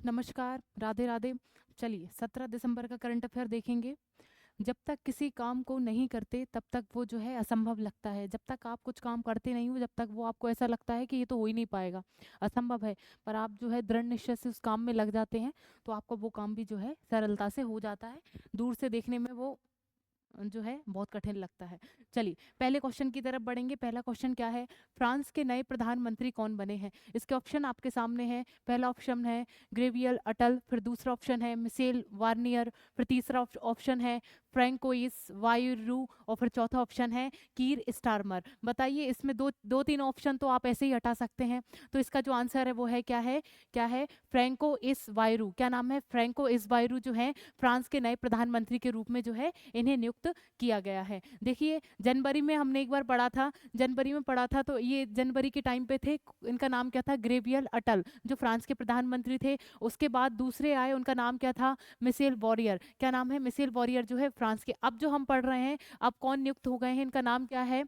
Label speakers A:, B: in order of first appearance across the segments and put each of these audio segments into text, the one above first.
A: नमस्कार, राधे राधे। चलिए 17 दिसंबर का करंट अफेयर देखेंगे। जब तक किसी काम को नहीं करते तब तक वो जो है असंभव लगता है। जब तक आप कुछ काम करते नहीं हो, जब तक वो आपको ऐसा लगता है कि ये तो हो ही नहीं पाएगा, असंभव है। पर आप जो है दृढ़ निश्चय से उस काम में लग जाते हैं तो आपका वो काम भी जो है सरलता से हो जाता है। दूर से देखने में वो जो है बहुत कठिन लगता है। चलिए पहले क्वेश्चन की तरफ बढ़ेंगे। पहला क्वेश्चन क्या है? फ्रांस के नए प्रधानमंत्री कौन बने हैं? इसके ऑप्शन आपके सामने है। पहला ऑप्शन है ग्रेवियल अटल, फिर दूसरा ऑप्शन है मिशेल वार्नियर, फिर तीसरा ऑप्शन है फ्रैंकोइस बायरू और फिर चौथा ऑप्शन है कीर स्टारमर। बताइए, इसमें दो तीन ऑप्शन तो आप ऐसे ही हटा सकते हैं। तो इसका जो आंसर है वो है क्या है फ्रैंको इस वायरू। क्या नाम है? फ्रैंको इस वायरू जो है फ्रांस के नए प्रधानमंत्री के रूप में जो है इन्हें नियुक्त किया गया है। देखिए जनवरी में हमने एक बार पढ़ा था, जनवरी में पढ़ा था तो ये जनवरी के टाइम पे थे। इनका नाम क्या था? ग्रेवियल अटल, जो फ्रांस के प्रधानमंत्री थे। उसके बाद दूसरे आए, उनका नाम क्या था? Michelle Warrior. क्या नाम है? मिशेल वॉरियर जो है फ्रांस के। अब जो हम पढ़ रहे हैं, अब कौन नियुक्त हो गए हैं, इनका नाम क्या है?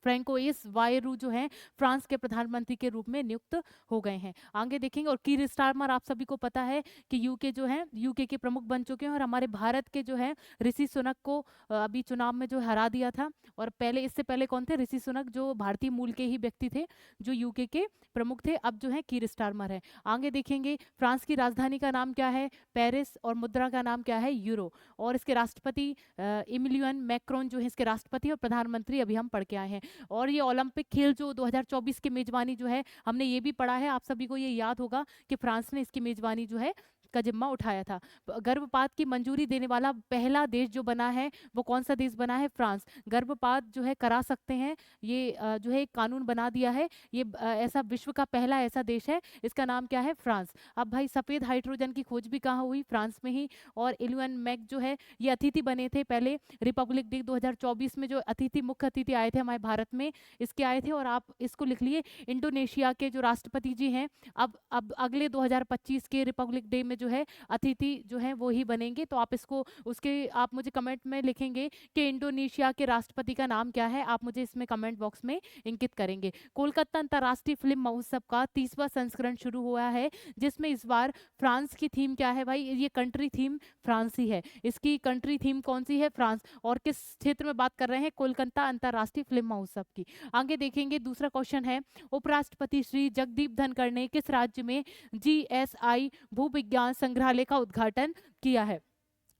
A: फ्रैंकोइस बायरू जो है फ्रांस के प्रधानमंत्री के रूप में नियुक्त हो गए हैं। आगे देखेंगे। और कीर स्टारमर आप सभी को पता है कि यूके जो है, यूके के प्रमुख बन चुके हैं और हमारे भारत के जो है ऋषि सुनक को अभी चुनाव में जो हरा दिया था। और पहले, इससे पहले कौन थे? ऋषि सुनक, जो भारतीय मूल के ही व्यक्ति थे, जो यूके के प्रमुख थे। अब जो है कीर स्टारमर है। आगे देखेंगे। फ्रांस की राजधानी का नाम क्या है? पेरिस। और मुद्रा का नाम क्या है? यूरो। और इसके राष्ट्रपति इमिलियन मैक्रोन जो है इसके राष्ट्रपति, और प्रधानमंत्री अभी हम पढ़ के आए हैं। और ये ओलंपिक खेल जो 2024 की मेजबानी जो है, हमने ये भी पढ़ा है, आप सभी को ये याद होगा कि फ्रांस ने इसकी मेजबानी जो है का जिम्मा उठाया था। गर्भपात की मंजूरी देने वाला पहला देश जो बना है वो कौन सा देश बना है? फ्रांस। गर्भपात जो है करा सकते हैं, ये जो है एक कानून बना दिया है। ये ऐसा विश्व का पहला ऐसा देश है, इसका नाम क्या है? फ्रांस। अब भाई सफेद हाइड्रोजन की खोज भी कहाँ हुई? फ्रांस में ही। और इलुअन मैक जो है ये अतिथि बने थे पहले रिपब्लिक डे 2024 में, जो अतिथि मुख्य अतिथि आए थे हमारे भारत में, इसके आए थे। और आप इसको लिख लिए, इंडोनेशिया के जो राष्ट्रपति जी हैं अब अगले 2025 के रिपब्लिक डे में जो है अतिथि जो है वो ही बनेंगे। तो आप इसको, उसके आप मुझे कमेंट में लिखेंगे कि इंडोनेशिया के राष्ट्रपति का नाम क्या है, आप मुझे इसमें कमेंट बॉक्स में इंकित करेंगे। कोलकाता अंतर्राष्ट्रीय फिल्म महोत्सव का 30वां संस्करण शुरू हुआ है, जिसमें इस बार फ्रांस की थीम क्या है? भाई ये कंट्री थीम फ्रांस ही है। इसकी कंट्री थीम कौन सी है? फ्रांस। और किस क्षेत्र में बात कर रहे हैं? कोलकाता अंतर्राष्ट्रीय फिल्म महोत्सव की। आगे देखेंगे। दूसरा क्वेश्चन है, उपराष्ट्रपति श्री जगदीप धनखड़ ने किस राज्य में जीएसआई भूविज्ञान संग्रहालय का उद्घाटन किया है?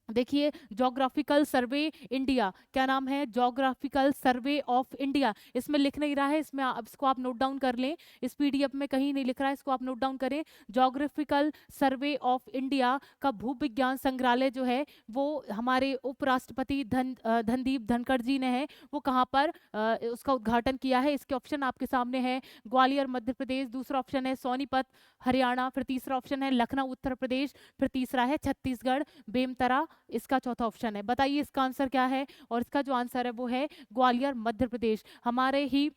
A: देखिए, जोग्राफिकल सर्वे इंडिया। क्या नाम है? Geographical survey of India. इसमें लिख नहीं रहा है, इसमें इसको आप नोट डाउन कर लें। इस पीडीएफ में कहीं नहीं लिख रहा है, इसको आप नोट डाउन करें। जोग्राफिकल सर्वे ऑफ इंडिया का भूविज्ञान संग्रहालय जो है वो हमारे उपराष्ट्रपति धनदीप धनखड़ जी ने है वो कहाँ पर उसका उद्घाटन किया है? इसके ऑप्शन आपके सामने है। ग्वालियर मध्य प्रदेश, दूसरा ऑप्शन है सोनीपत हरियाणा, फिर तीसरा ऑप्शन है लखनऊ उत्तर प्रदेश, फिर तीसरा है छत्तीसगढ़ बेमतरा, इसका चौथा ऑप्शन है। बताइए इसका आंसर क्या है? और इसका जो आंसर है वो है ग्वालियर मध्य प्रदेश। हमारे ही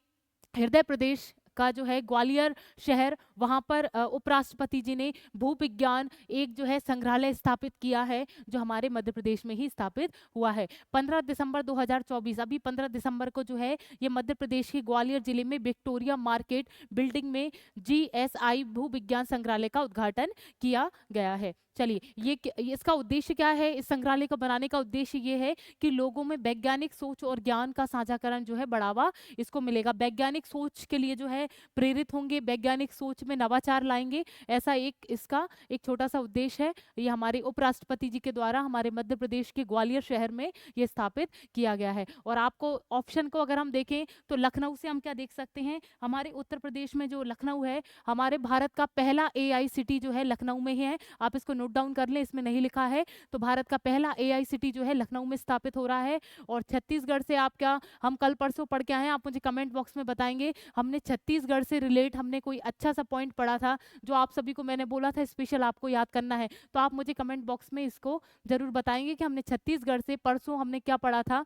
A: हृदय प्रदेश का जो है ग्वालियर शहर, वहां पर उपराष्ट्रपति जी ने भूविज्ञान एक जो है संग्रहालय स्थापित किया है, जो हमारे मध्य प्रदेश में ही स्थापित हुआ है। 15 दिसंबर 2024, अभी 15 दिसंबर को जो है ये मध्य प्रदेश के ग्वालियर जिले में विक्टोरिया मार्केट बिल्डिंग में जीएसआई भूविज्ञान संग्रहालय का उद्घाटन किया गया है। चलिए ये इसका उद्देश्य क्या है? इस संग्रहालय को बनाने का उद्देश्य ये है कि लोगों में वैज्ञानिक सोच और ज्ञान का साझाकरण जो है बढ़ावा इसको मिलेगा। वैज्ञानिक सोच के लिए जो है प्रेरित होंगे, वैज्ञानिक सोच में नवाचार लाएंगे, ऐसा एक इसका एक छोटा सा उद्देश्य है। ये हमारे उपराष्ट्रपति जी के द्वारा हमारे मध्य प्रदेश के ग्वालियर शहर में ये स्थापित किया गया है। और आपको ऑप्शन को अगर हम देखें तो लखनऊ से हम क्या देख सकते हैं? हमारे उत्तर प्रदेश में जो लखनऊ है, हमारे भारत का पहला एआई सिटी जो है लखनऊ में ही है। आप इसको नोट डाउन कर लें, इसमें नहीं लिखा है। तो भारत का पहला एआई सिटी जो है लखनऊ में स्थापित हो रहा है। और छत्तीसगढ़ से आप क्या, हम कल परसों पढ़ के आए हैं, आप मुझे कमेंट बॉक्स में बताएंगे। हमने छत्तीसगढ़ से रिलेट हमने कोई अच्छा सा पॉइंट पढ़ा था जो आप सभी को मैंने बोला था स्पेशल आपको याद करना है, तो आप मुझे कमेंट बॉक्स में इसको जरूर बताएंगे कि हमने छत्तीसगढ़ से परसों हमने क्या पढ़ा था।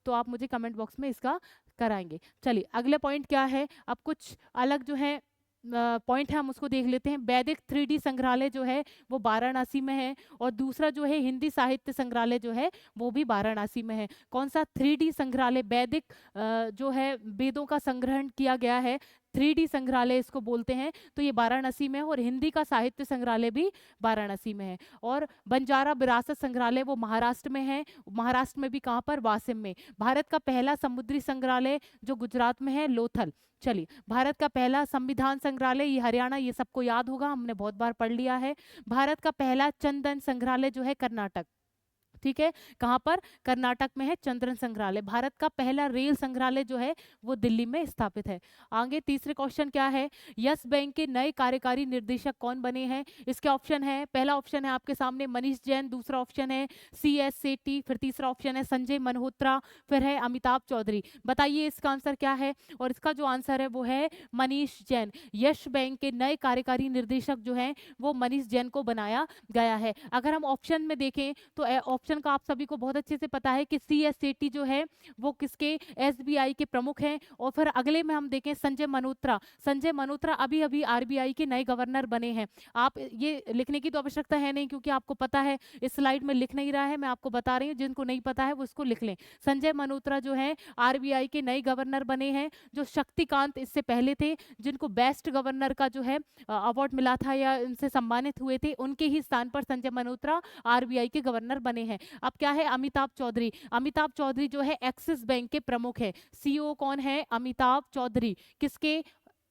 A: तो आप मुझे कमेंट बॉक्स में इसका कराएंगे। चलिए अगले पॉइंट क्या है? अब कुछ अलग जो है पॉइंट है, हम उसको देख लेते हैं। वैदिक 3D संग्रहालय जो है वो वाराणसी में है। और दूसरा जो है हिंदी साहित्य संग्रहालय जो है वो भी वाराणसी में है। कौन सा 3D संग्रहालय? वैदिक जो है वेदों का संग्रहण किया गया है 3D संग्रहालय इसको बोलते हैं, तो ये वाराणसी में है। और हिंदी का साहित्य संग्रहालय भी वाराणसी में है। और बंजारा विरासत संग्रहालय वो महाराष्ट्र में है। महाराष्ट्र में भी कहाँ पर? वासिम में। भारत का पहला समुद्री संग्रहालय जो गुजरात में है, लोथल। चलिए, भारत का पहला संविधान संग्रहालय ये हरियाणा, ये सबको याद होगा, हमने बहुत बार पढ़ लिया है। भारत का पहला चंदन संग्रहालय जो है कर्नाटक, ठीक है, कहाँ पर? कर्नाटक में है चंद्रन संग्रहालय। भारत का पहला रेल संग्रहालय जो है वो दिल्ली में स्थापित है। आगे तीसरे क्वेश्चन क्या है? यस बैंक के नए कार्यकारी निर्देशक कौन बने हैं? इसके ऑप्शन है, पहला ऑप्शन है आपके सामने मनीष जैन, दूसरा ऑप्शन है CS सेठी, फिर तीसरा ऑप्शन है संजय मल्होत्रा, फिर है अमिताभ चौधरी। बताइए इसका आंसर क्या है? और इसका जो आंसर है वो है मनीष जैन। यस बैंक के नए कार्यकारी निर्देशक जो है वो मनीष जैन को बनाया गया है। अगर हम ऑप्शन में देखें तो ऑप्शन का आप सभी को बहुत अच्छे से पता है कि CS सेठी जो है वो किसके? SBI के प्रमुख हैं। और फिर अगले में हम देखें संजय मल्होत्रा। संजय मल्होत्रा अभी अभी RBI के नए गवर्नर बने हैं। आप ये लिखने की तो आवश्यकता है नहीं, क्योंकि आपको पता है, इस स्लाइड में लिख नहीं रहा है, मैं आपको बता रही हूँ, जिनको नहीं पता है वो इसको लिख लें। संजय मल्होत्रा जो है RBI के नए गवर्नर बने हैं। जो शक्तिकांत इससे पहले थे, जिनको बेस्ट गवर्नर का जो है अवार्ड मिला था या इनसे सम्मानित हुए थे, उनके ही स्थान पर संजय मल्होत्रा RBI के गवर्नर बने हैं। अब क्या है? अमिताभ चौधरी। अमिताभ चौधरी जो है एक्सिस बैंक के प्रमुख है। CEO कौन है? अमिताभ चौधरी। किसके?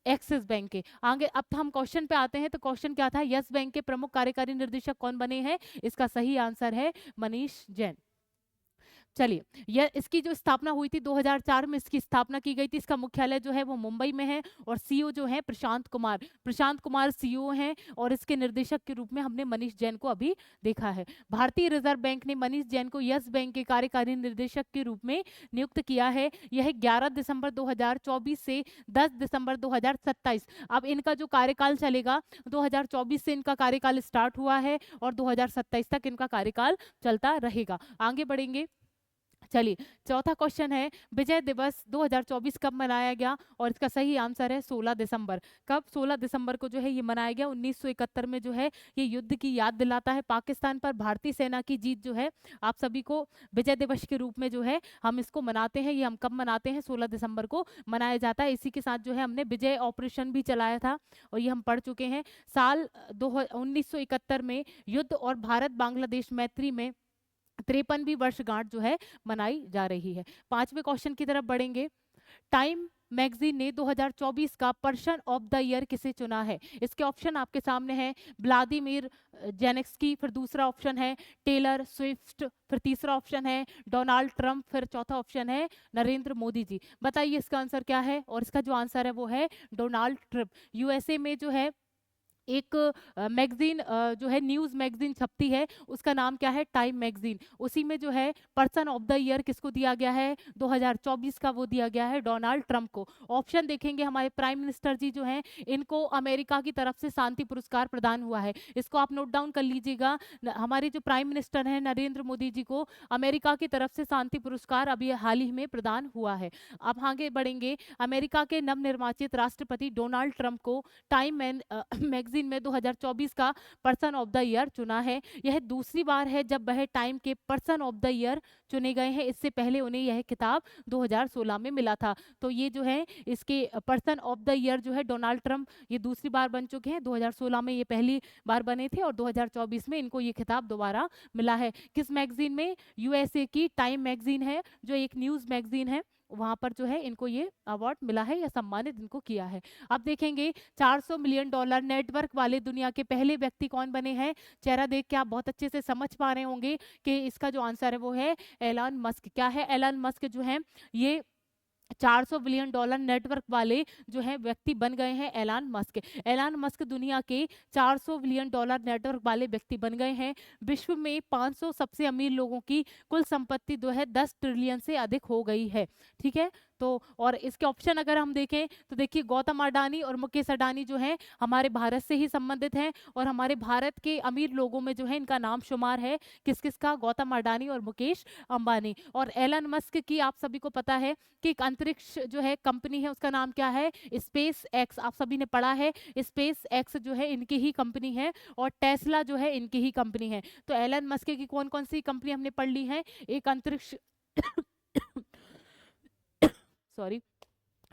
A: एक्सिस बैंक के। आगे अब हम क्वेश्चन पे आते हैं, तो क्वेश्चन क्या था? यस बैंक के प्रमुख कार्यकारी निर्देशक कौन बने हैं? इसका सही आंसर है मनीष जैन। चलिए, यह इसकी जो स्थापना हुई थी 2004 में इसकी स्थापना की गई थी। इसका मुख्यालय जो है वो मुंबई में है। और CEO जो है प्रशांत कुमार। प्रशांत कुमार CEO हैं। और इसके निर्देशक के रूप में हमने मनीष जैन को अभी देखा है। भारतीय रिजर्व बैंक ने मनीष जैन को यस बैंक के कार्यकारी निर्देशक के रूप में नियुक्त किया है। यह 11 दिसंबर 2024 से 10 दिसंबर 2027। अब इनका जो कार्यकाल चलेगा, 2024 से इनका कार्यकाल स्टार्ट हुआ है और 2027 तक इनका कार्यकाल चलता रहेगा। आगे बढ़ेंगे। चलिए, चौथा क्वेश्चन है, विजय दिवस 2024 कब मनाया गया? और इसका सही आंसर है 16 दिसंबर। कब? 16 दिसंबर को जो है ये मनाया गया। 1971 में जो है ये युद्ध की याद दिलाता है। पाकिस्तान पर भारतीय सेना की जीत जो है आप सभी को विजय दिवस के रूप में जो है हम इसको मनाते हैं। ये हम कब मनाते हैं? 16 दिसंबर को मनाया जाता है। इसी के साथ जो है हमने विजय ऑपरेशन भी चलाया था और ये हम पढ़ चुके हैं। साल 1971 में युद्ध और भारत बांग्लादेश मैत्री में 53वीं वर्षगांठ जो है मनाई जा रही है। पांचवें क्वेश्चन की तरफ बढ़ेंगे। टाइम मैगजीन ने 2024 का पर्सन ऑफ द ईयर किसे चुना है? इसके ऑप्शन आपके सामने हैं। व्लादिमीर जेनेस्की, फिर दूसरा ऑप्शन है टेलर स्विफ्ट, फिर तीसरा ऑप्शन है डोनाल्ड ट्रंप, फिर चौथा ऑप्शन है नरेंद्र मोदी जी। बताइए इसका आंसर क्या है? और इसका जो आंसर है वो है डोनाल्ड ट्रंप। USA में जो है एक मैगजीन जो है न्यूज़ मैगजीन छपती है, उसका नाम क्या है? Time magazine. उसी में जो है पर्सन ऑफ द ईयर किसको दिया गया है? 2024 का वो दिया गया है डोनाल्ड ट्रंप को। ऑप्शन देखेंगे, हमारे प्राइम मिनिस्टर जी जो हैं इनको अमेरिका की तरफ से शांति पुरस्कार प्रदान हुआ है। इसको आप नोट डाउन कर लीजिएगा। हमारे जो प्राइम मिनिस्टर हैं नरेंद्र मोदी जी को अमेरिका की तरफ से शांति पुरस्कार अभी हाल ही में प्रदान हुआ है। अब आगे बढ़ेंगे। अमेरिका के नवनिर्वाचित राष्ट्रपति डोनाल्ड ट्रंप को टाइम मैगजीन में 2024 का पर्सन ऑफ द ईयर चुना है। यह दूसरी बार है जब वह टाइम के पर्सन ऑफ द ईयर चुने गए हैं। इससे पहले उन्हें यह खिताब 2016 में मिला था। तो ये जो है इसके पर्सन ऑफ द ईयर जो है डोनाल्ड ट्रंप, ये दूसरी बार बन चुके हैं। 2016 में ये पहली बार बने थे और 2024 में इनको ये खिताब दोबारा मिला है। किस मैगजीन में? USA की टाइम मैगजीन है, जो एक न्यूज़ मैगजीन है, वहां पर जो है इनको ये अवार्ड मिला है या सम्मानित इनको किया है। अब देखेंगे $400 मिलियन नेटवर्क वाले दुनिया के पहले व्यक्ति कौन बने हैं? चेहरा देख के आप बहुत अच्छे से समझ पा रहे होंगे कि इसका जो आंसर है वो है एलन मस्क। क्या है? एलन मस्क जो है ये $400 बिलियन नेटवर्क वाले जो है व्यक्ति बन गए हैं एलन मस्क। एलन मस्क दुनिया के $400 बिलियन नेटवर्क वाले व्यक्ति बन गए हैं। विश्व में 500 सबसे अमीर लोगों की कुल संपत्ति जो है 10 ट्रिलियन से अधिक हो गई है। ठीक है, तो और इसके ऑप्शन अगर हम देखें तो देखिए गौतम अडानी और मुकेश अडानी जो हैं हमारे भारत से ही संबंधित हैं और हमारे भारत के अमीर लोगों में जो है इनका नाम शुमार है। किस किस का? गौतम अडानी और मुकेश अंबानी। और एलन मस्क की आप सभी को पता है कि एक अंतरिक्ष जो है कंपनी है, उसका नाम क्या है? Space x. आप सभी ने पढ़ा है, स्पेस एक्स जो है इनकी ही कंपनी है और टेस्ला जो है इनकी ही कंपनी है। तो एलन मस्क की कौन कौन सी कंपनी हमने पढ़ ली है? एक अंतरिक्ष सॉरी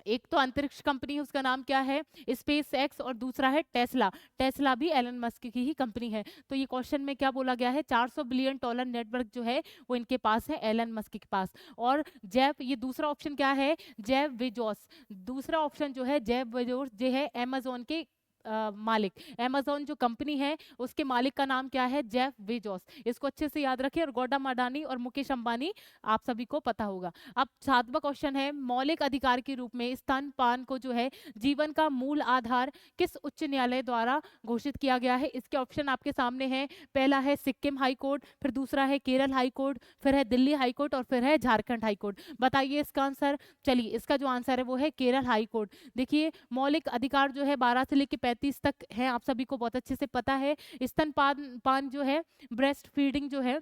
A: एक तो अंतरिक्ष कंपनी है, उसका नाम क्या है, स्पेस एक्स, और दूसरा है टेस्ला। टेस्ला भी एलन मस्क की ही कंपनी है। तो ये क्वेश्चन में क्या बोला गया है, 400 बिलियन डॉलर नेटवर्क जो है वो इनके पास है, एलन मस्क के पास। और जेफ, ये दूसरा ऑप्शन क्या है, जेफ बेजोस। दूसरा ऑप्शन जो है जेफ बेजोस, जो है अमेजोन के मालिक। अमेजोन जो कंपनी है उसके मालिक का नाम क्या है, जेफ बेजोस। इसको अच्छे से याद रखें। और गौतम अडानी और मुकेश अंबानी आप सभी को पता होगा। अब 7वां क्वेश्चन है, मौलिक अधिकार के रूप में स्तनपान को जो है जीवन का मूल आधार किस उच्च न्यायालय द्वारा घोषित किया गया है। इसके ऑप्शन आपके सामने हैं। पहला है सिक्किम हाई कोर्ट, फिर दूसरा है केरल हाई कोर्ट, फिर है दिल्ली हाई कोर्ट, और फिर है झारखंड हाई कोर्ट। बताइए इसका आंसर। चलिए, इसका जो आंसर है वो है केरल हाई कोर्ट। देखिए, मौलिक अधिकार जो है 12 से लेकर 35 तक है, आप सभी को बहुत अच्छे से पता है। स्तनपान पान जो है, ब्रेस्ट फीडिंग जो है,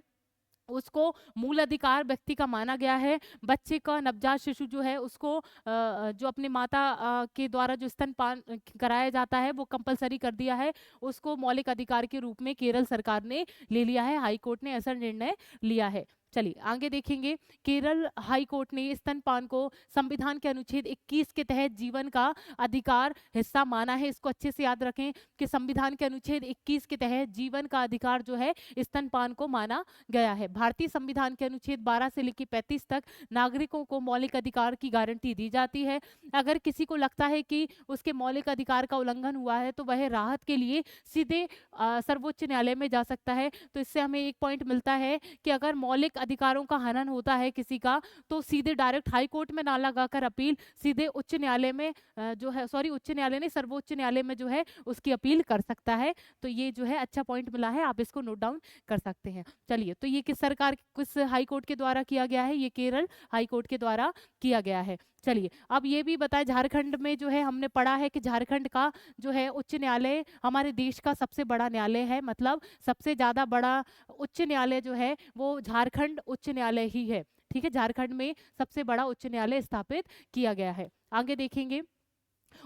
A: उसको मूल अधिकार व्यक्ति का माना गया है। बच्चे का, नवजात शिशु जो है उसको जो अपनी माता के द्वारा जो स्तनपान कराया जाता है वो कंपलसरी कर दिया है, उसको मौलिक अधिकार के रूप में केरल सरकार ने ले लिया है, हाई कोर्ट ने ऐसा निर्णय लिया है। चलिए आगे देखेंगे। केरल हाई कोर्ट ने स्तनपान को संविधान के अनुच्छेद 21 के तहत जीवन का अधिकार हिस्सा माना है। इसको अच्छे से याद रखें कि संविधान के अनुच्छेद 21 के तहत जीवन का अधिकार जो है स्तनपान को माना गया है। भारतीय संविधान के अनुच्छेद 12 से लेकर 35 तक नागरिकों को मौलिक अधिकार की गारंटी दी जाती है। अगर किसी को लगता है कि उसके मौलिक अधिकार का उल्लंघन हुआ है तो वह राहत के लिए सीधे सर्वोच्च न्यायालय में जा सकता है। तो इससे हमें एक पॉइंट मिलता है कि अगर मौलिक अधिकारों का हनन होता है किसी का, तो सीधे डायरेक्ट हाई कोर्ट में ना लगाकर अपील सीधे उच्च न्यायालय में जो है, सॉरी उच्च न्यायालय नहीं, सर्वोच्च न्यायालय में जो है उसकी अपील कर सकता है। तो ये जो है अच्छा पॉइंट मिला है, आप इसको नोट डाउन कर सकते हैं। चलिए, तो ये किस सरकार, किस हाई कोर्ट के द्वारा किया गया है, ये केरल हाई कोर्ट के द्वारा किया गया है। चलिए, अब ये भी बताएं, झारखंड में जो है हमने पढ़ा है कि झारखंड का जो है उच्च न्यायालय हमारे देश का सबसे बड़ा न्यायालय है, मतलब सबसे ज्यादा बड़ा उच्च न्यायालय जो है वो झारखंड उच्च न्यायालय ही है। ठीक है, झारखंड में सबसे बड़ा उच्च न्यायालय स्थापित किया गया है। आगे देखेंगे।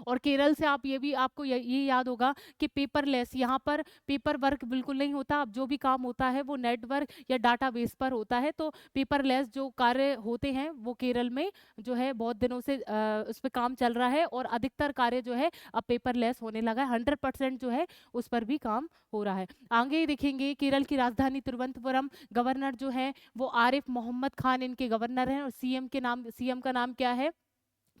A: और केरल से आप ये भी, आपको ये याद होगा कि पेपरलेस, यहाँ पर पेपर वर्क बिल्कुल नहीं होता। अब जो भी काम होता है वो नेटवर्क या डाटाबेस पर होता है। तो पेपरलेस जो कार्य होते हैं वो केरल में जो है बहुत दिनों से उस पर काम चल रहा है, और अधिकतर कार्य जो है अब पेपरलेस होने लगा है। 100% जो है उस पर भी काम हो रहा है। आगे देखेंगे, केरल की राजधानी तिरुवनंतपुरम, गवर्नर जो है वो आरिफ मोहम्मद खान इनके गवर्नर हैं, और सीएम का नाम क्या है,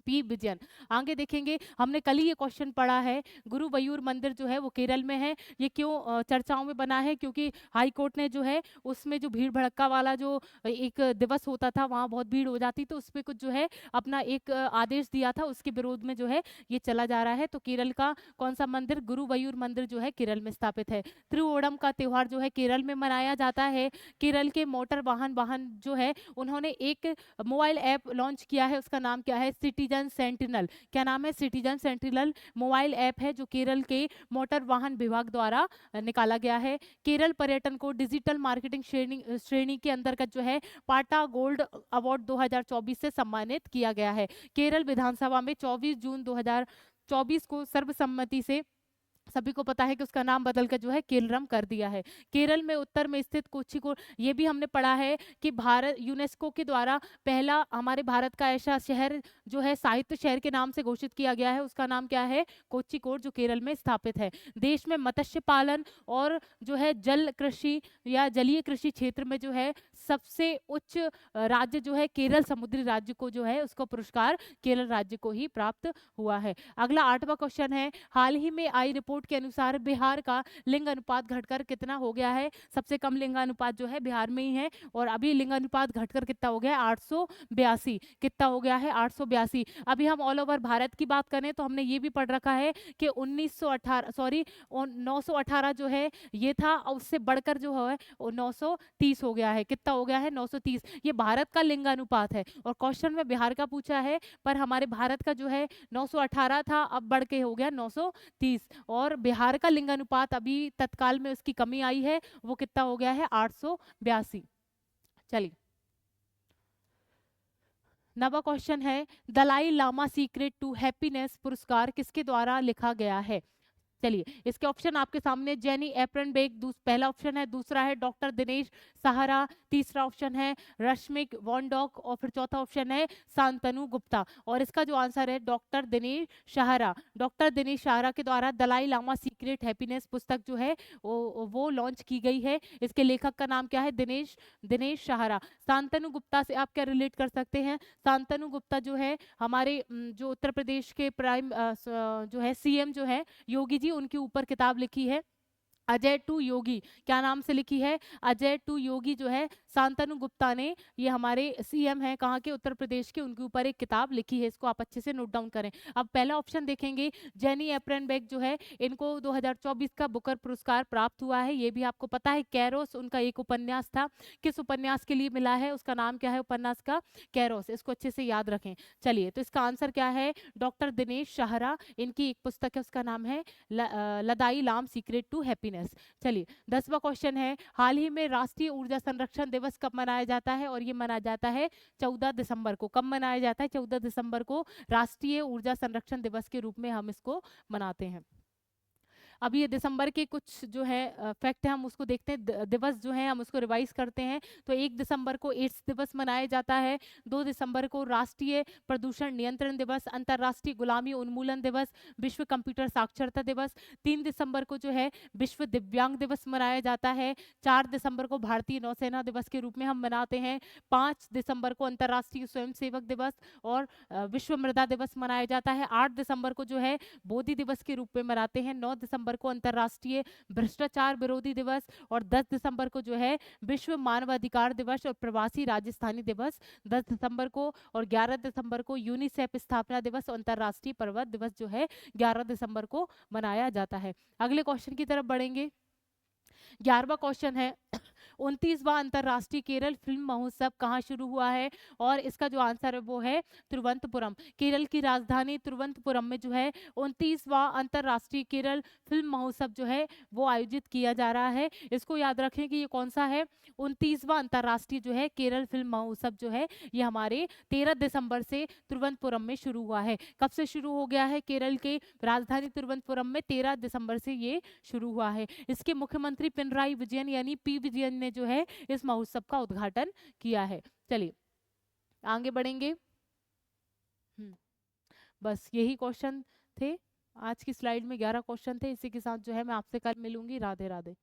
A: पी विजयन। आगे देखेंगे, हमने कल ही ये क्वेश्चन पढ़ा है, गुरुवायूर मंदिर जो है वो केरल में है। ये क्यों चर्चाओं में बना है, क्योंकि हाई कोर्ट ने जो है उसमें जो भीड़ भड़क्का वाला जो एक दिवस होता था, वहाँ बहुत भीड़ हो जाती, तो उस पर कुछ जो है अपना एक आदेश दिया था, उसके विरोध में जो है ये चला जा रहा है। तो केरल का कौन सा मंदिर, गुरुवायूर मंदिर जो है केरल में स्थापित है। त्रिओणम का त्योहार जो है केरल में मनाया जाता है। केरल के मोटर वाहन जो है उन्होंने एक मोबाइल ऐप लॉन्च किया है, उसका नाम क्या है, सिटीजन सेंटिनल। क्या नाम है, सिटीजन सेंटिनल मोबाइल ऐप है जो केरल के मोटर वाहन विभाग द्वारा निकाला गया है। केरल पर्यटन को डिजिटल मार्केटिंग श्रेणी के अंतर्गत जो है पाटा गोल्ड अवार्ड 2024 से सम्मानित किया गया है। केरल विधानसभा में 24 जून 2024 को सर्वसम्मति से, सभी को पता है कि उसका नाम बदलकर जो है केरलम कर दिया है। केरल में उत्तर में स्थित कोझिकोड, ये भी हमने पढ़ा है कि भारत यूनेस्को के द्वारा पहला हमारे भारत का ऐसा शहर जो है साहित्य शहर के नाम से घोषित किया गया है, उसका नाम क्या है, कोझिकोड, जो केरल में स्थापित है। देश में मत्स्य पालन और जो है जल कृषि या जलीय कृषि क्षेत्र में जो है सबसे उच्च राज्य जो है केरल, समुद्री राज्य को जो है उसको पुरस्कार केरल राज्य को ही प्राप्त हुआ है। अगला 8वां क्वेश्चन है, हाल ही में आई रिपोर्ट के अनुसार बिहार का लिंग अनुपात घटकर कितना हो गया है। सबसे कम लिंगानुपात जो है बिहार में ही है, और अभी लिंगानुपात घटकर कितना हो गया है, 882। कितना हो गया है, 882। अभी हम ऑल ओवर भारत की बात करें तो हमने ये भी पढ़ रखा है कि 918 जो है ये था, और उससे बढ़कर जो है 930 हो गया है। कितना हो गया है, 930। ये भारत का लिंगानुपात है, और क्वेश्चन में बिहार का पूछा है, पर हमारे भारत का जो है 918 था, अब बढ़ के हो गया 930। और बिहार का लिंगानुपात अभी तत्काल में उसकी कमी आई है, वो कितना हो गया है, 882। चलिए, 9वां क्वेश्चन है, Dalai Lama secret to happiness पुरस्कार किसके द्वारा लिखा गया है। चलिए, इसके ऑप्शन आपके सामने, जेनी एप्रनबेक पहला ऑप्शन है, दूसरा है डॉक्टर दिनेश सहारा, तीसरा ऑप्शन है रश्मिक वॉन्डॉक और फिर चौथा ऑप्शन है शांतनु गुप्ता। और इसका जो आंसर है डॉक्टर दिनेश सहारा। डॉक्टर दिनेश सहारा के द्वारा दलाई लामा सीक्रेट हैप्पीनेस पुस्तक जो है वो लॉन्च की गई है। इसके लेखक का नाम क्या है? दिनेश दिनेश सहारा। शांतनु गुप्ता से आप क्या रिलेट कर सकते हैं? शांतनु गुप्ता जो है हमारे जो उत्तर प्रदेश के प्राइम जो है सीएम जो है योगी जी, उनके ऊपर किताब लिखी है अजय टू योगी। क्या नाम से लिखी है? अजय टू योगी जो है शांतनु गुप्ता ने, ये हमारे सीएम हैं कहाँ के? उत्तर प्रदेश के, उनके ऊपर एक किताब लिखी है। इसको आप अच्छे से नोट डाउन करें। अब पहला ऑप्शन देखेंगे, जेनी एप्रनबेक जो है इनको 2024 का बुकर पुरस्कार प्राप्त हुआ है, ये भी आपको पता है। कैरोस उनका एक उपन्यास था, किस उपन्यास के लिए मिला है? उसका नाम क्या है उपन्यास का? कैरोस। इसको अच्छे से याद रखें। चलिए, तो इसका आंसर क्या है? डॉक्टर दिनेश सहारा, इनकी एक पुस्तक है, उसका नाम है लदाई लाम सीक्रेट टू हैप्पीनेस। चलिए, 10वां क्वेश्चन है, हाल ही में राष्ट्रीय ऊर्जा संरक्षण दिवस कब मनाया जाता है? और ये मनाया जाता है 14 दिसंबर को। कब मनाया जाता है? 14 दिसंबर को राष्ट्रीय ऊर्जा संरक्षण दिवस के रूप में हम इसको मनाते हैं। अब ये दिसंबर के कुछ जो है फैक्ट है, हम उसको देखते हैं। दिवस जो है हम उसको रिवाइज करते हैं। तो 1 दिसंबर को एड्स दिवस मनाया जाता है। 2 दिसंबर को राष्ट्रीय प्रदूषण नियंत्रण दिवस, अंतर्राष्ट्रीय गुलामी उन्मूलन दिवस, विश्व कंप्यूटर साक्षरता दिवस। 3 दिसंबर को जो है विश्व दिव्यांग दिवस मनाया जाता है। 4 दिसंबर को भारतीय नौसेना दिवस के रूप में हम मनाते हैं। 5 दिसंबर को अंतर्राष्ट्रीय स्वयंसेवक दिवस और विश्व मृदा दिवस मनाया जाता है। 8 दिसंबर को जो है बोधि दिवस के रूप में मनाते हैं। 9 दिसंबर को अंतर्राष्ट्रीय भ्रष्टाचार विरोधी दिवस और 10 दिसंबर को जो है विश्व मानवाधिकार दिवस और प्रवासी राजस्थानी दिवस 10 दिसंबर को। और 11 दिसंबर को यूनिसेफ स्थापना दिवस और अंतर्राष्ट्रीय पर्वत दिवस जो है 11 दिसंबर को मनाया जाता है। अगले क्वेश्चन की तरफ बढ़ेंगे। 11वां क्वेश्चन है, 29वां अंतर्राष्ट्रीय केरल फिल्म महोत्सव कहाँ शुरू हुआ है? और इसका जो आंसर है वो है तिरुवनंतपुरम। केरल की राजधानी तिरुवनंतपुरम में जो है 29वां अंतर्राष्ट्रीय केरल फिल्म महोत्सव जो है वो आयोजित किया जा रहा है। इसको याद रखें कि ये कौन सा है? 29वां अंतर्राष्ट्रीय जो है केरल फिल्म महोत्सव जो है ये हमारे 13 दिसंबर से तिरुवनंतपुरम में शुरू हुआ है। कब से शुरू हो गया है? केरल के राजधानी तिरुवनंतपुरम में 13 दिसंबर से ये शुरू हुआ है। इसके मुख्यमंत्री पिनराई विजयन यानी पी विजयन ने जो है इस महोत्सव का उद्घाटन किया है। चलिए, आगे बढ़ेंगे। बस यही क्वेश्चन थे। आज की स्लाइड में 11 क्वेश्चन थे। इसी के साथ जो है मैं आपसे कल मिलूंगी। राधे राधे।